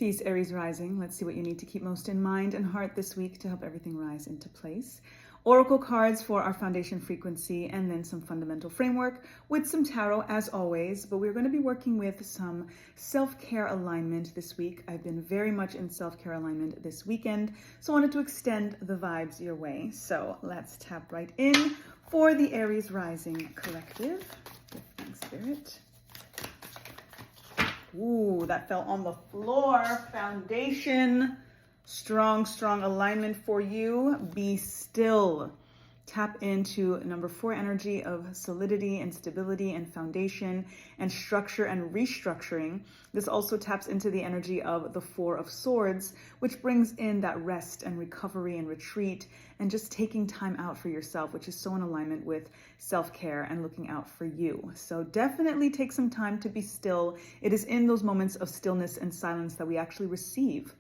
Peace, Aries rising. Let's see what you need to keep most in mind and heart this week to help everything rise into place. Oracle cards for our foundation frequency, and then some fundamental framework with some tarot as always. But we're going to be working with some self-care alignment this week. I've been very much in self-care alignment this weekend, so I wanted to extend the vibes your way. So let's tap right in for the Aries rising collective. Gifting spirit. Ooh, that fell on the floor. Foundation. Strong alignment for you. Be still. Tap into number 4 energy of solidity and stability and foundation and structure and restructuring. This also taps into the energy of the 4 of Swords, which brings in that rest and recovery and retreat and just taking time out for yourself, which is so in alignment with self-care and looking out for you. So definitely take some time to be still. It is in those moments of stillness and silence that we actually receive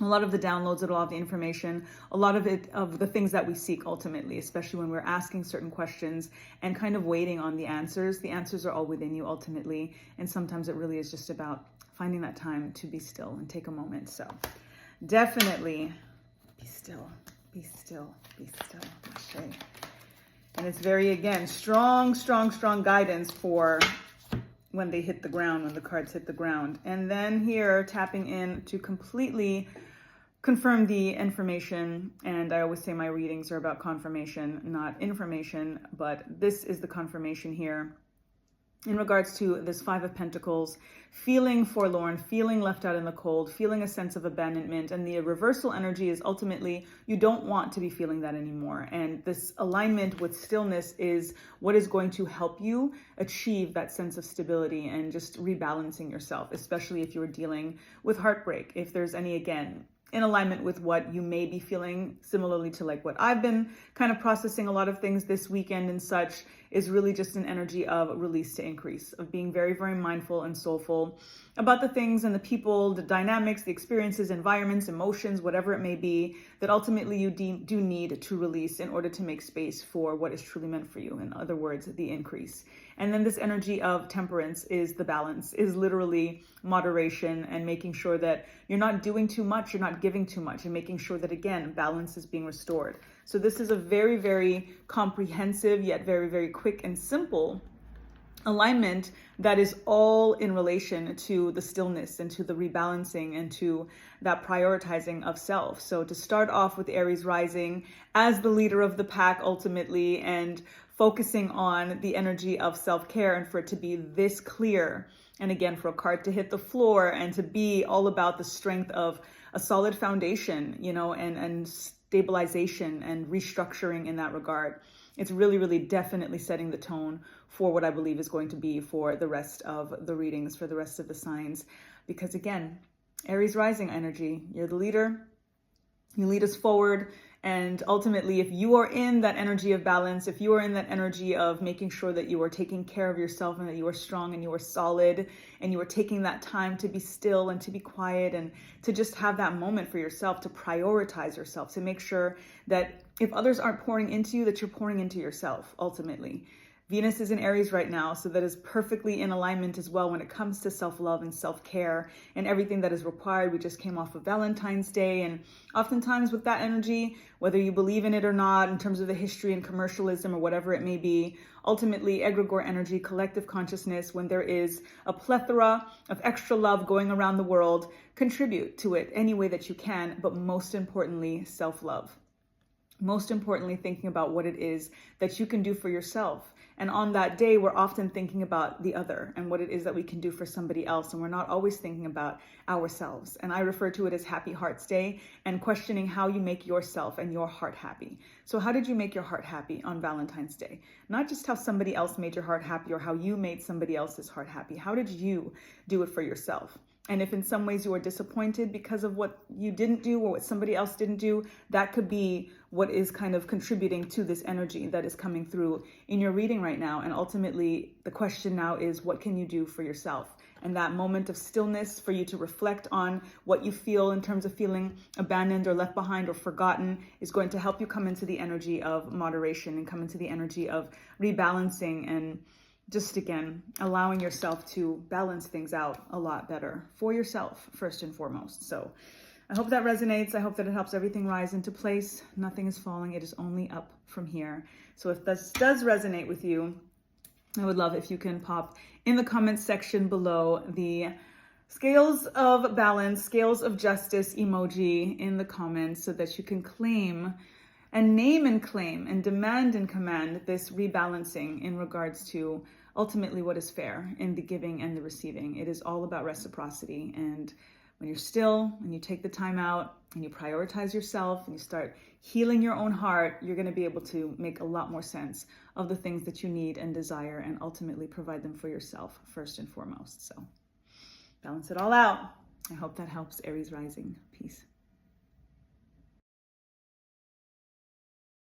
a lot of the downloads, a lot of the information, a lot of it, of the things that we seek ultimately, especially when we're asking certain questions and kind of waiting on the answers. The answers are all within you ultimately. And sometimes it really is just about finding that time to be still and take a moment. So definitely be still, be still, be still. Ashe. And it's very, again, strong guidance for when they hit the ground, when the cards hit the ground. And then here, tapping in to completely confirm the information. And I always say my readings are about confirmation, not information, but this is the confirmation here in regards to this 5 of Pentacles, feeling forlorn, feeling left out in the cold, feeling a sense of abandonment. And the reversal energy is ultimately you don't want to be feeling that anymore. And this alignment with stillness is what is going to help you achieve that sense of stability and just rebalancing yourself, especially if you're dealing with heartbreak. If there's any, again, in alignment with what you may be feeling, similarly to like what I've been kind of processing a lot of things this weekend and such, is really just an energy of release to increase, of being very mindful and soulful about the things and the people, the dynamics, the experiences, environments, emotions, whatever it may be, that ultimately you do need to release in order to make space for what is truly meant for you. In other words, the increase. And then this energy of temperance is the balance, is literally moderation and making sure that you're not doing too much, you're not giving too much, and making sure that, again, balance is being restored. So this is a very comprehensive, yet very quick and simple alignment that is all in relation to the stillness and to the rebalancing and to that prioritizing of self. So to start off with Aries rising as the leader of the pack ultimately, and focusing on the energy of self-care, and for it to be this clear, and again for a card to hit the floor and to be all about the strength of a solid foundation, you know, and stabilization and restructuring in that regard. It's really definitely setting the tone for what I believe is going to be for the rest of the readings, for the rest of the signs. Because again, Aries rising energy, you're the leader, you lead us forward. And ultimately, if you are in that energy of balance, if you are in that energy of making sure that you are taking care of yourself and that you are strong and you are solid and you are taking that time to be still and to be quiet and to just have that moment for yourself, to prioritize yourself, to make sure that if others aren't pouring into you, that you're pouring into yourself ultimately. Venus is in Aries right now, so that is perfectly in alignment as well when it comes to self-love and self-care and everything that is required. We just came off of Valentine's Day, and oftentimes with that energy, whether you believe in it or not, in terms of the history and commercialism or whatever it may be, ultimately egregore energy, collective consciousness, when there is a plethora of extra love going around the world, contribute to it any way that you can, but most importantly, self-love. Most importantly, thinking about what it is that you can do for yourself. And on that day, we're often thinking about the other and what it is that we can do for somebody else. And we're not always thinking about ourselves. And I refer to it as Happy Hearts Day, and questioning how you make yourself and your heart happy. So how did you make your heart happy on Valentine's Day? Not just how somebody else made your heart happy or how you made somebody else's heart happy. How did you do it for yourself? And if in some ways you are disappointed because of what you didn't do or what somebody else didn't do, that could be what is kind of contributing to this energy that is coming through in your reading right now. And ultimately, the question now is, what can you do for yourself? And that moment of stillness for you to reflect on what you feel in terms of feeling abandoned or left behind or forgotten is going to help you come into the energy of moderation and come into the energy of rebalancing and just again, allowing yourself to balance things out a lot better for yourself, first and foremost. So I hope that resonates. I hope that it helps everything rise into place. Nothing is falling. It is only up from here. So if this does resonate with you, I would love if you can pop in the comments section below the scales of balance, scales of justice emoji in the comments so that you can claim and name and claim and demand and command this rebalancing in regards to ultimately what is fair in the giving and the receiving. It is all about reciprocity. And when you're still and you take the time out and you prioritize yourself and you start healing your own heart, you're going to be able to make a lot more sense of the things that you need and desire and ultimately provide them for yourself first and foremost. So balance it all out. I hope that helps, Aries rising. Peace.